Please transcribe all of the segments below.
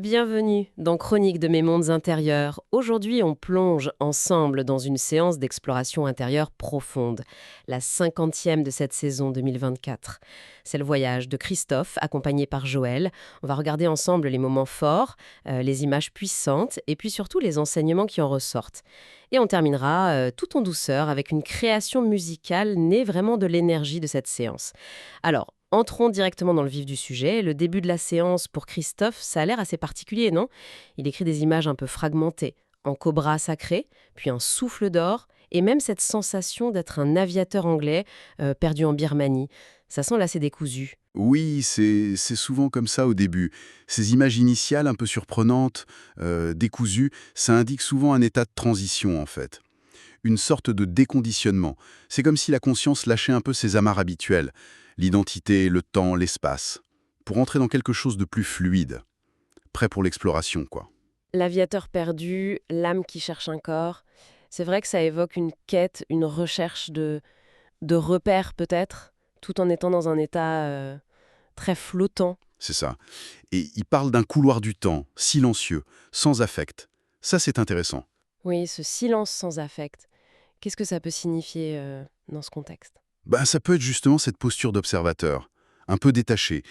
Bienvenue dans Chronique de mes mondes intérieurs. Aujourd'hui, on plonge ensemble dans une séance d'exploration intérieure profonde, la 50e de cette saison 2024. C'est le voyage de Christophe, accompagné par Joël. On va regarder ensemble les moments forts, les images puissantes et puis surtout les enseignements qui en ressortent. Et on terminera tout en douceur avec une création musicale née vraiment de l'énergie de cette séance. Alors, entrons directement dans le vif du sujet. Le début de la séance pour Christophe, ça a l'air assez particulier, non? Il écrit des images un peu fragmentées, en cobra sacré, puis un souffle d'or, et même cette sensation d'être un aviateur anglais perdu en Birmanie. Ça sent l'assez décousu. Oui, c'est souvent comme ça au début. Ces images initiales un peu surprenantes, décousues, ça indique souvent un état de transition en fait. Une sorte de déconditionnement. C'est comme si la conscience lâchait un peu ses amarres habituelles. L'identité, le temps, l'espace. Pour entrer dans quelque chose de plus fluide. Prêt pour l'exploration, quoi. L'aviateur perdu, l'âme qui cherche un corps. C'est vrai que ça évoque une quête, une recherche de repères peut-être, tout en étant dans un état très flottant. C'est ça. Et il parle d'un couloir du temps, silencieux, sans affect. Ça, c'est intéressant. Oui, ce silence sans affect. Qu'est-ce que ça peut signifier dans ce contexte? Ça peut être justement cette posture d'observateur, un peu détaché,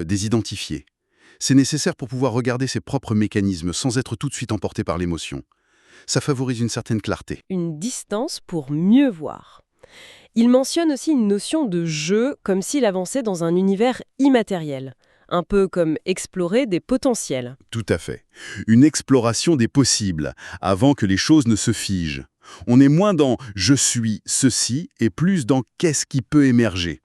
désidentifié. C'est nécessaire pour pouvoir regarder ses propres mécanismes sans être tout de suite emporté par l'émotion. Ça favorise une certaine clarté. Une distance pour mieux voir. Il mentionne aussi une notion de jeu, comme s'il avançait dans un univers immatériel, un peu comme explorer des potentiels. Tout à fait. Une exploration des possibles, avant que les choses ne se figent. On est moins dans « je suis ceci » et plus dans « qu'est-ce qui peut émerger ».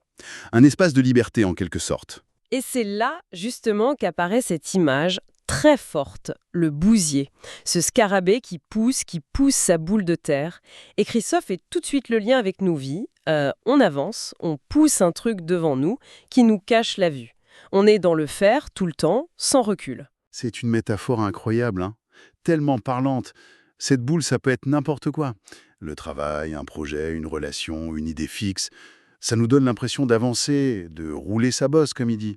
Un espace de liberté en quelque sorte. Et c'est là, justement, qu'apparaît cette image très forte, le bousier. Ce scarabée qui pousse sa boule de terre. Et Christophe fait tout de suite le lien avec nos vies. On avance, on pousse un truc devant nous qui nous cache la vue. On est dans le faire tout le temps, sans recul. C'est une métaphore incroyable, hein. Tellement parlante. Cette boule, ça peut être n'importe quoi. Le travail, un projet, une relation, une idée fixe. Ça nous donne l'impression d'avancer, de rouler sa bosse, comme il dit.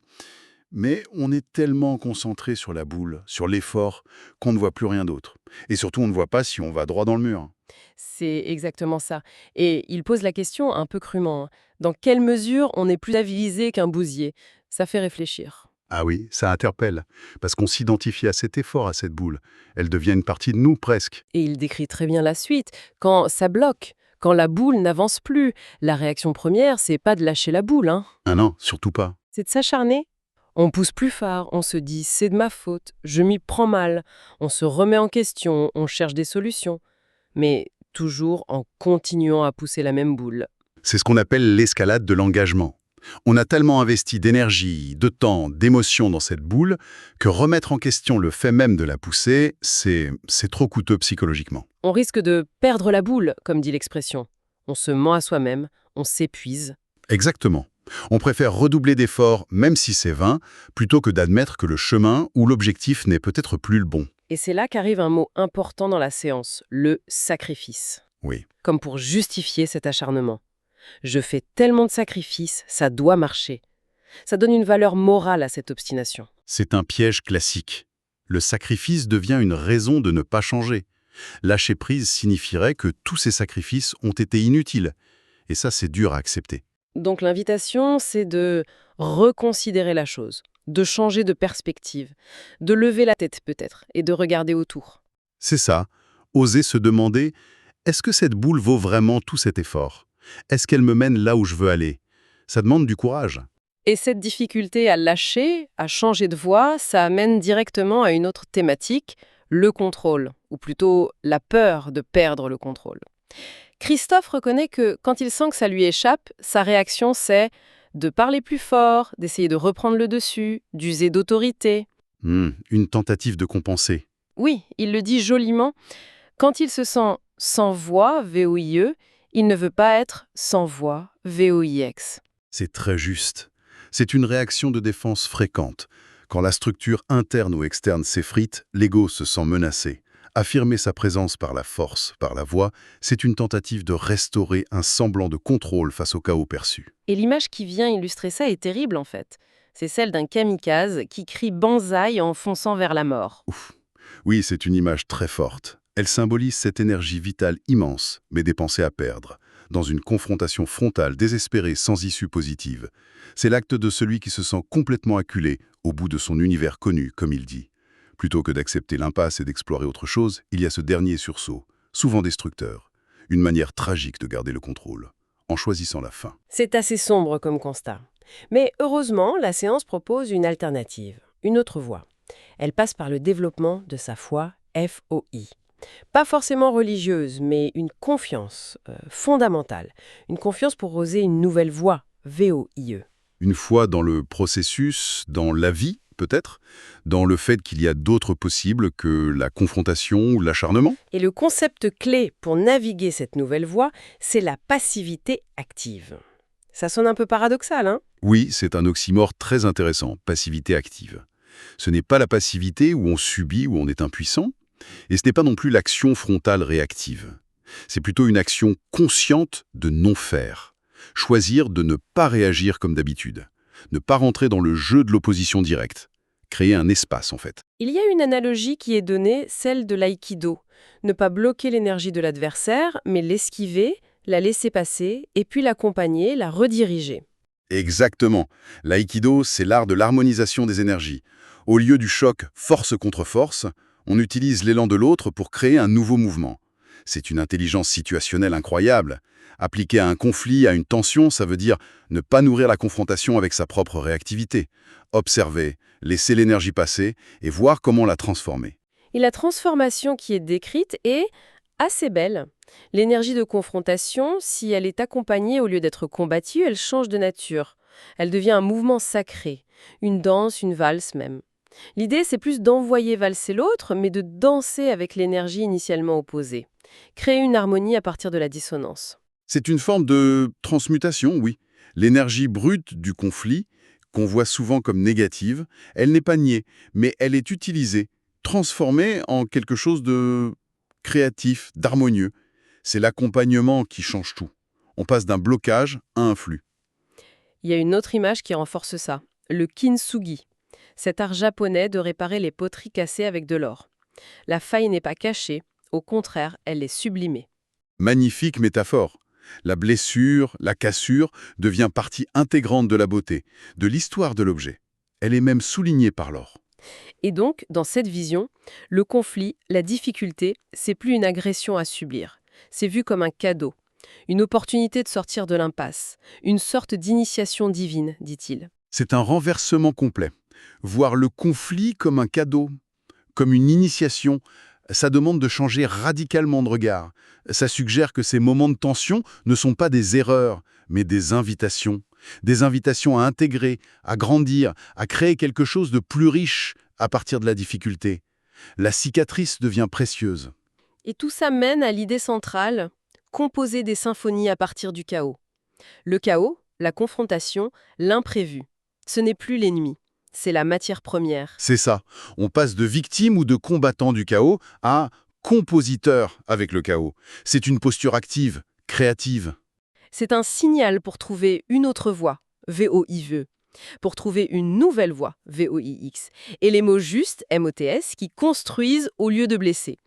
Mais on est tellement concentré sur la boule, sur l'effort, qu'on ne voit plus rien d'autre. Et surtout, on ne voit pas si on va droit dans le mur. C'est exactement ça. Et il pose la question un peu crûment, hein. Dans quelle mesure on est plus avilisé qu'un bousier? Ça fait réfléchir. Ah oui, ça interpelle, parce qu'on s'identifie à cet effort, à cette boule. Elle devient une partie de nous, presque. Et il décrit très bien la suite. Quand ça bloque, quand la boule n'avance plus, la réaction première, c'est pas de lâcher la boule, hein. Ah non, surtout pas. C'est de s'acharner. On pousse plus fort, on se dit c'est de ma faute, je m'y prends mal, on se remet en question, on cherche des solutions. Mais toujours en continuant à pousser la même boule. C'est ce qu'on appelle l'escalade de l'engagement. On a tellement investi d'énergie, de temps, d'émotion dans cette boule que remettre en question le fait même de la pousser, c'est trop coûteux psychologiquement. On risque de perdre la boule, comme dit l'expression. On se ment à soi-même, on s'épuise. Exactement. On préfère redoubler d'efforts, même si c'est vain, plutôt que d'admettre que le chemin ou l'objectif n'est peut-être plus le bon. Et c'est là qu'arrive un mot important dans la séance, le sacrifice. Oui. Comme pour justifier cet acharnement. Je fais tellement de sacrifices, ça doit marcher. Ça donne une valeur morale à cette obstination. C'est un piège classique. Le sacrifice devient une raison de ne pas changer. Lâcher prise signifierait que tous ces sacrifices ont été inutiles. Et ça, c'est dur à accepter. Donc l'invitation, c'est de reconsidérer la chose, de changer de perspective, de lever la tête peut-être et de regarder autour. C'est ça. Oser se demander, est-ce que cette boule vaut vraiment tout cet effort? Est-ce qu'elle me mène là où je veux aller? Ça demande du courage. Et cette difficulté à lâcher, à changer de voie, ça amène directement à une autre thématique, le contrôle, ou plutôt la peur de perdre le contrôle. Christophe reconnaît que quand il sent que ça lui échappe, sa réaction c'est de parler plus fort, d'essayer de reprendre le dessus, d'user d'autorité. Une tentative de compenser. Oui, il le dit joliment, quand il se sent sans voix, VOIE, il ne veut pas être sans voix, VOIX. C'est très juste. C'est une réaction de défense fréquente. Quand la structure interne ou externe s'effrite, l'ego se sent menacé. Affirmer sa présence par la force, par la voix, c'est une tentative de restaurer un semblant de contrôle face au chaos perçu. Et l'image qui vient illustrer ça est terrible en fait. C'est celle d'un kamikaze qui crie banzai en fonçant vers la mort. Ouf. Oui, c'est une image très forte. Elle symbolise cette énergie vitale immense, mais dépensée à perdre, dans une confrontation frontale désespérée sans issue positive. C'est l'acte de celui qui se sent complètement acculé au bout de son univers connu, comme il dit. Plutôt que d'accepter l'impasse et d'explorer autre chose, il y a ce dernier sursaut, souvent destructeur. Une manière tragique de garder le contrôle, en choisissant la fin. C'est assez sombre comme constat. Mais heureusement, la séance propose une alternative, une autre voie. Elle passe par le développement de sa foi FOI. Pas forcément religieuse, mais une confiance fondamentale. Une confiance pour oser une nouvelle voie, VOIE. Une foi dans le processus, dans la vie, peut-être, dans le fait qu'il y a d'autres possibles que la confrontation ou l'acharnement. Et le concept clé pour naviguer cette nouvelle voie, c'est la passivité active. Ça sonne un peu paradoxal, hein? Oui, c'est un oxymore très intéressant, passivité active. Ce n'est pas la passivité où on subit, où on est impuissant, et ce n'est pas non plus l'action frontale réactive. C'est plutôt une action consciente de non-faire. Choisir de ne pas réagir comme d'habitude. Ne pas rentrer dans le jeu de l'opposition directe. Créer un espace, en fait. Il y a une analogie qui est donnée, celle de l'aïkido. Ne pas bloquer l'énergie de l'adversaire, mais l'esquiver, la laisser passer, et puis l'accompagner, la rediriger. Exactement. L'aïkido, c'est l'art de l'harmonisation des énergies. Au lieu du choc force contre force, on utilise l'élan de l'autre pour créer un nouveau mouvement. C'est une intelligence situationnelle incroyable. Appliquer à un conflit, à une tension, ça veut dire ne pas nourrir la confrontation avec sa propre réactivité. Observer, laisser l'énergie passer et voir comment la transformer. Et la transformation qui est décrite est assez belle. L'énergie de confrontation, si elle est accompagnée au lieu d'être combattue, elle change de nature. Elle devient un mouvement sacré, une danse, une valse même. L'idée, c'est plus d'envoyer valser l'autre, mais de danser avec l'énergie initialement opposée. Créer une harmonie à partir de la dissonance. C'est une forme de transmutation, oui. L'énergie brute du conflit, qu'on voit souvent comme négative, elle n'est pas niée, mais elle est utilisée, transformée en quelque chose de créatif, d'harmonieux. C'est l'accompagnement qui change tout. On passe d'un blocage à un flux. Il y a une autre image qui renforce ça, le kintsugi, cet art japonais de réparer les poteries cassées avec de l'or. La faille n'est pas cachée, au contraire, elle est sublimée. Magnifique métaphore. La blessure, la cassure devient partie intégrante de la beauté, de l'histoire de l'objet. Elle est même soulignée par l'or. Et donc, dans cette vision, le conflit, la difficulté, c'est plus une agression à subir. C'est vu comme un cadeau, une opportunité de sortir de l'impasse, une sorte d'initiation divine, dit-il. C'est un renversement complet. Voir le conflit comme un cadeau, comme une initiation, ça demande de changer radicalement de regard. Ça suggère que ces moments de tension ne sont pas des erreurs, mais des invitations. Des invitations à intégrer, à grandir, à créer quelque chose de plus riche à partir de la difficulté. La cicatrice devient précieuse. Et tout ça mène à l'idée centrale, composer des symphonies à partir du chaos. Le chaos, la confrontation, l'imprévu. Ce n'est plus l'ennemi, c'est la matière première. C'est ça. On passe de victime ou de combattant du chaos à compositeur avec le chaos. C'est une posture active, créative. C'est un signal pour trouver une autre voie, VOIVE, pour trouver une nouvelle voie, VOIX, et les mots justes, MOTS, qui construisent au lieu de blesser.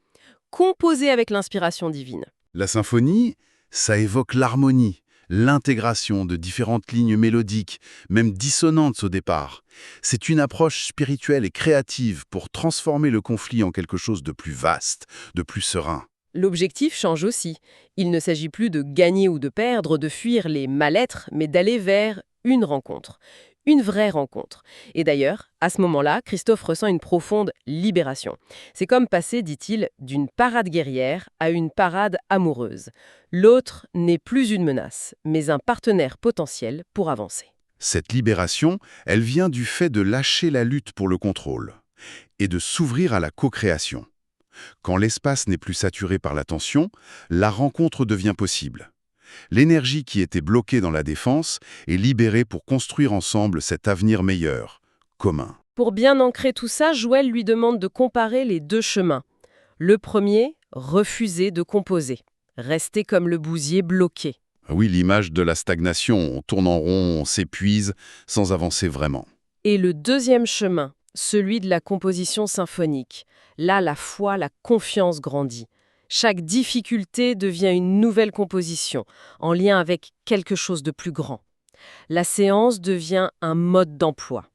Composer avec l'inspiration divine. La symphonie, ça évoque l'harmonie, l'intégration de différentes lignes mélodiques, même dissonantes au départ. C'est une approche spirituelle et créative pour transformer le conflit en quelque chose de plus vaste, de plus serein. L'objectif change aussi. Il ne s'agit plus de gagner ou de perdre, de fuir les mal-être, mais d'aller vers une rencontre. Une vraie rencontre. Et d'ailleurs, à ce moment-là, Christophe ressent une profonde libération. C'est comme passer, dit-il, d'une parade guerrière à une parade amoureuse. L'autre n'est plus une menace, mais un partenaire potentiel pour avancer. Cette libération, elle vient du fait de lâcher la lutte pour le contrôle et de s'ouvrir à la co-création. Quand l'espace n'est plus saturé par la tension, la rencontre devient possible. L'énergie qui était bloquée dans la défense est libérée pour construire ensemble cet avenir meilleur, commun. Pour bien ancrer tout ça, Joël lui demande de comparer les deux chemins. Le premier, refuser de composer. Rester comme le bousier bloqué. Oui, l'image de la stagnation, on tourne en rond, on s'épuise sans avancer vraiment. Et le deuxième chemin, celui de la composition symphonique. Là, la foi, la confiance grandit. Chaque difficulté devient une nouvelle composition, en lien avec quelque chose de plus grand. La séance devient un mode d'emploi.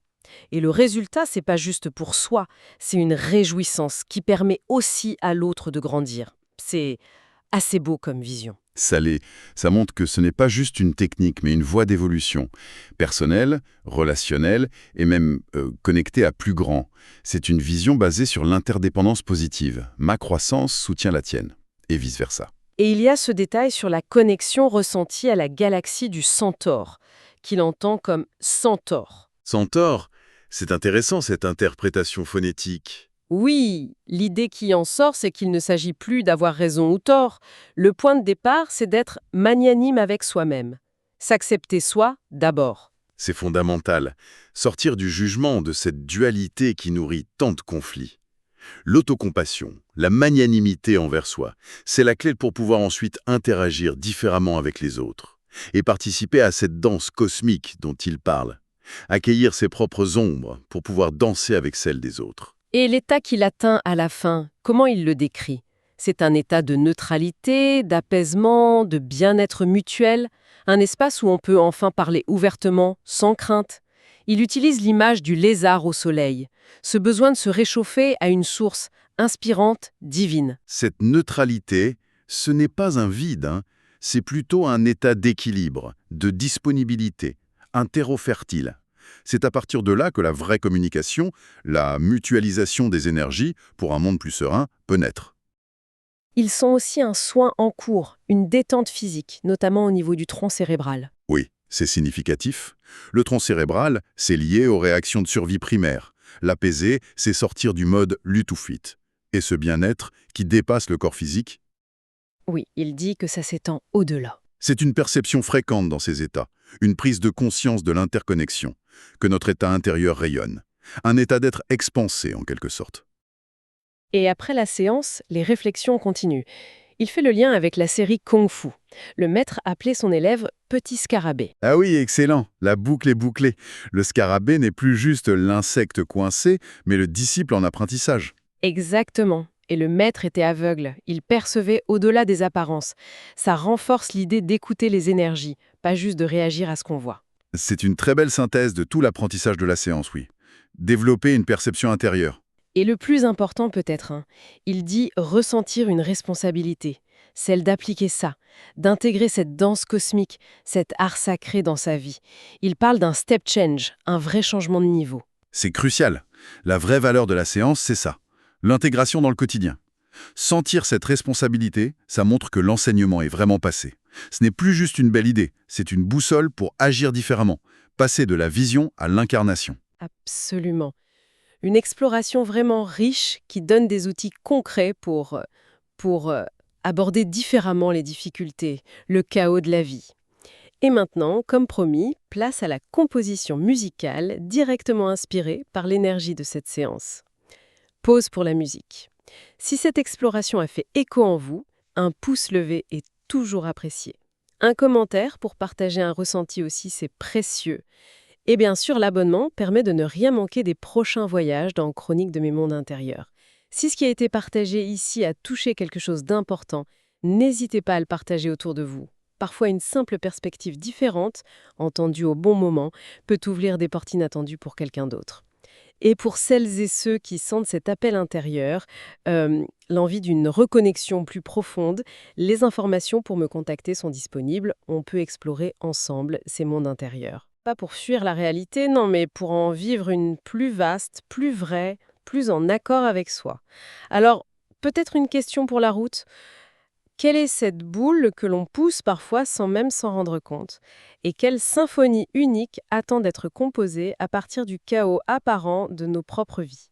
Et le résultat, c'est pas juste pour soi, c'est une réjouissance qui permet aussi à l'autre de grandir. C'est assez beau comme vision. Ça montre que ce n'est pas juste une technique, mais une voie d'évolution. Personnelle, relationnelle et même connectée à plus grand. C'est une vision basée sur l'interdépendance positive. Ma croissance soutient la tienne, et vice-versa. Et il y a ce détail sur la connexion ressentie à la galaxie du Centaure, qu'il entend comme Centaure. Centaure, c'est intéressant cette interprétation phonétique. Oui, l'idée qui en sort, c'est qu'il ne s'agit plus d'avoir raison ou tort. Le point de départ, c'est d'être magnanime avec soi-même. S'accepter soi d'abord. C'est fondamental. Sortir du jugement de cette dualité qui nourrit tant de conflits. L'autocompassion, la magnanimité envers soi, c'est la clé pour pouvoir ensuite interagir différemment avec les autres et participer à cette danse cosmique dont il parle. Accueillir ses propres ombres pour pouvoir danser avec celles des autres. Et l'état qu'il atteint à la fin, comment il le décrit? C'est un état de neutralité, d'apaisement, de bien-être mutuel, un espace où on peut enfin parler ouvertement, sans crainte. Il utilise l'image du lézard au soleil, ce besoin de se réchauffer à une source inspirante, divine. Cette neutralité, ce n'est pas un vide, c'est plutôt un état d'équilibre, de disponibilité, un terreau fertile. C'est à partir de là que la vraie communication, la mutualisation des énergies pour un monde plus serein, peut naître. Ils sont aussi un soin en cours, une détente physique, notamment au niveau du tronc cérébral. Oui, c'est significatif. Le tronc cérébral, c'est lié aux réactions de survie primaires. L'apaiser, c'est sortir du mode lutte ou fuite. Et ce bien-être qui dépasse le corps physique. Oui, il dit que ça s'étend au-delà. C'est une perception fréquente dans ces états, une prise de conscience de l'interconnexion, que notre état intérieur rayonne. Un état d'être expansé, en quelque sorte. Et après la séance, les réflexions continuent. Il fait le lien avec la série Kung Fu. Le maître appelait son élève Petit Scarabée. Ah oui, excellent, la boucle est bouclée. Le scarabée n'est plus juste l'insecte coincé, mais le disciple en apprentissage. Exactement. Et le maître était aveugle. Il percevait au-delà des apparences. Ça renforce l'idée d'écouter les énergies, pas juste de réagir à ce qu'on voit. C'est une très belle synthèse de tout l'apprentissage de la séance, oui. Développer une perception intérieure. Et le plus important peut-être, il dit ressentir une responsabilité, celle d'appliquer ça, d'intégrer cette danse cosmique, cet art sacré dans sa vie. Il parle d'un step change, un vrai changement de niveau. C'est crucial. La vraie valeur de la séance, c'est ça. L'intégration dans le quotidien. Sentir cette responsabilité, ça montre que l'enseignement est vraiment passé. Ce n'est plus juste une belle idée, c'est une boussole pour agir différemment, passer de la vision à l'incarnation. Absolument. Une exploration vraiment riche qui donne des outils concrets pour aborder différemment les difficultés, le chaos de la vie. Et maintenant, comme promis, place à la composition musicale directement inspirée par l'énergie de cette séance. Pause pour la musique. Si cette exploration a fait écho en vous, un pouce levé est toujours apprécié. Un commentaire pour partager un ressenti aussi, c'est précieux. Et bien sûr, l'abonnement permet de ne rien manquer des prochains voyages dans Chroniques de mes mondes intérieurs. Si ce qui a été partagé ici a touché quelque chose d'important, n'hésitez pas à le partager autour de vous. Parfois, une simple perspective différente, entendue au bon moment, peut ouvrir des portes inattendues pour quelqu'un d'autre. Et pour celles et ceux qui sentent cet appel intérieur, l'envie d'une reconnexion plus profonde, les informations pour me contacter sont disponibles. On peut explorer ensemble ces mondes intérieurs. Pas pour fuir la réalité, non, mais pour en vivre une plus vaste, plus vraie, plus en accord avec soi. Alors, peut-être une question pour la route. Quelle est cette boule que l'on pousse parfois sans même s'en rendre compte? Et quelle symphonie unique attend d'être composée à partir du chaos apparent de nos propres vies?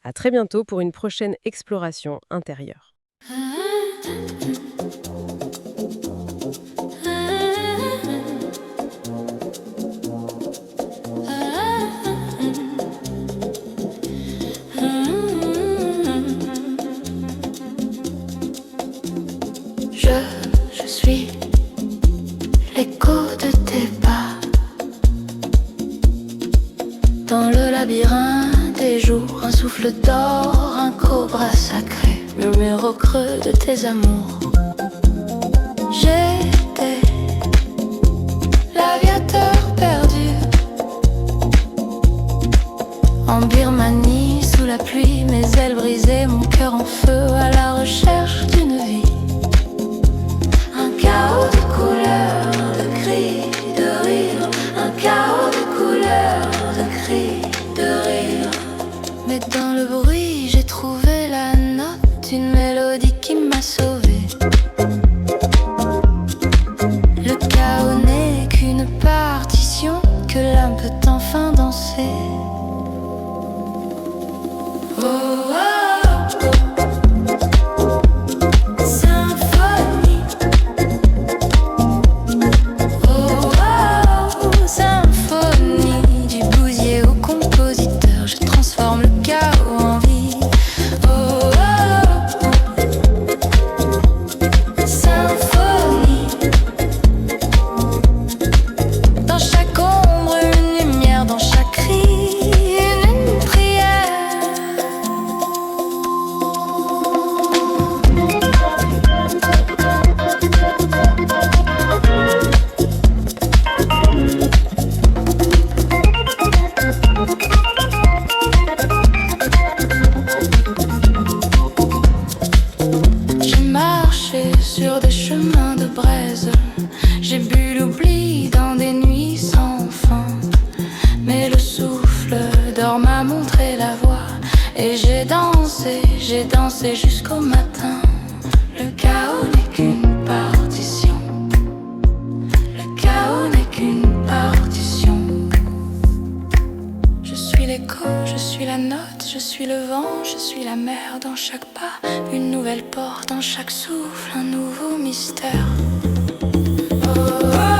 À très bientôt pour une prochaine exploration intérieure. Je suis l'écho de tes pas dans un souffle d'or, un cobra sacré, murmure au creux de tes amours. J'étais l'aviateur perdu en Birmanie sous la pluie, mes ailes brisées, mon cœur en feu à la recherche d'une vie. Un chaos de couleurs, de cris, de rires, un chaos de couleurs, de cris, de rires. Mais dans le bruit, j'ai trouvé la note, une mélodie qui m'a sauvée. Le chaos n'est qu'une partition que l'âme peut enfin danser. Oh, oh, oh. Symphonie. Oh, oh, symphonie. Du bousier au compositeur, je transforme le chaos en vie. Oh, oh, symphonie. Dans chaque ombre, une lumière, dans chaque cri, une prière. J'ai marché sur des chemins de braise, j'ai bu l'oubli dans des nuits sans fin. Mais le souffle d'or m'a montré la voie, et j'ai dansé jusqu'au matin. Le chaos n'est qu'une partition, le chaos n'est qu'une partition. Je suis l'écho, je suis la note, je suis le vent, je suis la mer. Dans chaque pas, une nouvelle porte, dans chaque souffle, un nouveau mystère. Oh, oh.